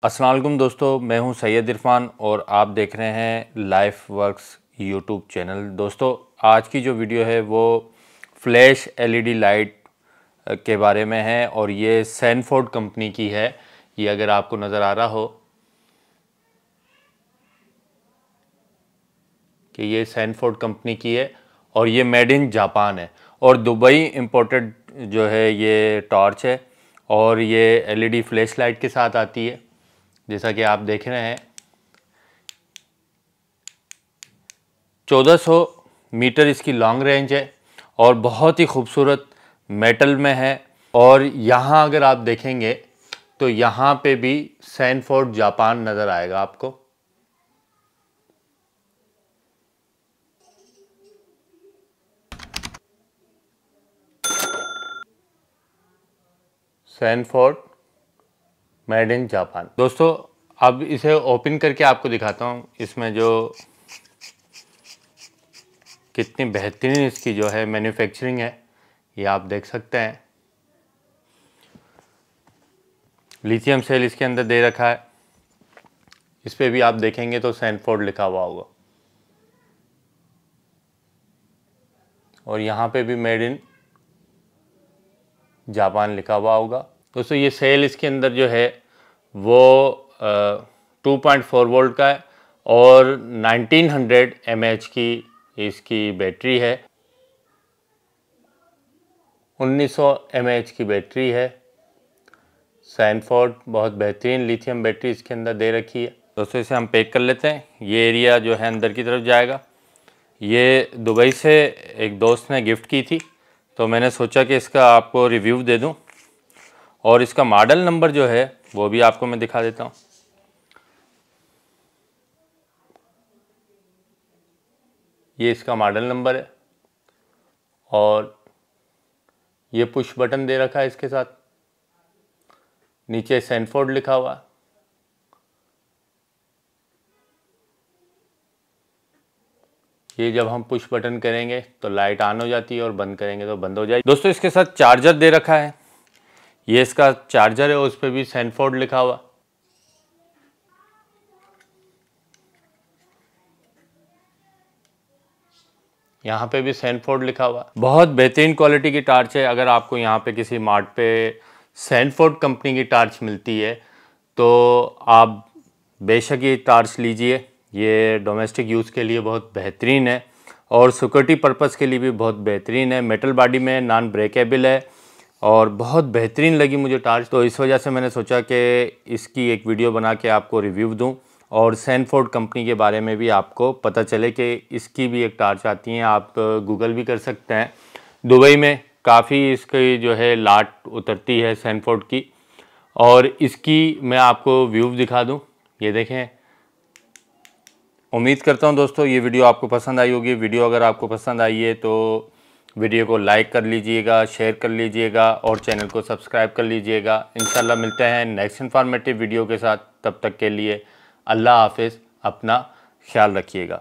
अस्सलाम वालेकुम दोस्तों, मैं हूं सैयद इरफान और आप देख रहे हैं लाइफ वर्क्स यूट्यूब चैनल। दोस्तों, आज की जो वीडियो है वो फ्लैश एलईडी लाइट के बारे में है और ये सैनफोर्ड कंपनी की है। ये अगर आपको नज़र आ रहा हो कि ये सैनफोर्ड कंपनी की है और ये मेड इन जापान है और दुबई इंपोर्टेड जो है ये टॉर्च है और ये एलईडी फ्लैश लाइट के साथ आती है। जैसा कि आप देख रहे हैं 1400 मीटर इसकी लॉन्ग रेंज है और बहुत ही खूबसूरत मेटल में है। और यहाँ अगर आप देखेंगे तो यहाँ पे भी सैनफोर्ड जापान नज़र आएगा आपको। Sanford made in Japan. दोस्तों, अब इसे ओपन करके आपको दिखाता हूँ इसमें जो कितनी बेहतरीन इसकी जो है मैन्युफैक्चरिंग है, ये आप देख सकते हैं। लिथियम सेल इसके अंदर दे रखा है। इस पे भी आप देखेंगे तो सैनफोर्ड लिखा हुआ होगा और यहाँ पे भी मेड इन जापान लिखा हुआ होगा। दोस्तों, ये सेल इसके अंदर जो है वो 2.4 वोल्ट का है और 1900 mAh की इसकी बैटरी है। 1900 mAh की बैटरी है। सैनफोर्ड बहुत बेहतरीन लिथियम बैटरी इसके अंदर दे रखी है। दोस्तों, इसे हम पैक कर लेते हैं। ये एरिया जो है अंदर की तरफ जाएगा। ये दुबई से एक दोस्त ने गिफ्ट की थी तो मैंने सोचा कि इसका आपको रिव्यू दे दूं और इसका मॉडल नंबर जो है वो भी आपको मैं दिखा देता हूं। ये इसका मॉडल नंबर है और ये पुश बटन दे रखा है इसके साथ। नीचे सैनफोर्ड लिखा हुआ है। ये जब हम पुश बटन करेंगे तो लाइट ऑन हो जाती है और बंद करेंगे तो बंद हो जाएगी। दोस्तों, इसके साथ चार्जर दे रखा है। ये इसका चार्जर है, उस पर भी सैनफोर्ड लिखा हुआ। यहाँ पे भी सैनफोर्ड लिखा हुआ। बहुत बेहतरीन क्वालिटी की टार्च है। अगर आपको यहाँ पे किसी मार्ट पे सैनफोर्ड कंपनी की टार्च मिलती है तो आप बेशक ये टार्च लीजिए। ये डोमेस्टिक यूज़ के लिए बहुत बेहतरीन है और सिक्योरिटी पर्पज़ के लिए भी बहुत बेहतरीन है। मेटल बॉडी में नॉन ब्रेकेबल है और बहुत बेहतरीन लगी मुझे टार्च, तो इस वजह से मैंने सोचा कि इसकी एक वीडियो बना के आपको रिव्यू दूं और सैनफोर्ड कंपनी के बारे में भी आपको पता चले कि इसकी भी एक टार्च आती है। आप गूगल भी कर सकते हैं। दुबई में काफ़ी इसकी जो है लाट उतरती है सैनफोर्ड की और इसकी मैं आपको व्यू दिखा दूं। ये देखें। उम्मीद करता हूं दोस्तों ये वीडियो आपको पसंद आई होगी। वीडियो अगर आपको पसंद आई है तो वीडियो को लाइक कर लीजिएगा, शेयर कर लीजिएगा और चैनल को सब्सक्राइब कर लीजिएगा। इंशाल्लाह मिलते हैं नेक्स्ट इन्फॉर्मेटिव वीडियो के साथ। तब तक के लिए अल्लाह हाफिज़। अपना ख्याल रखिएगा।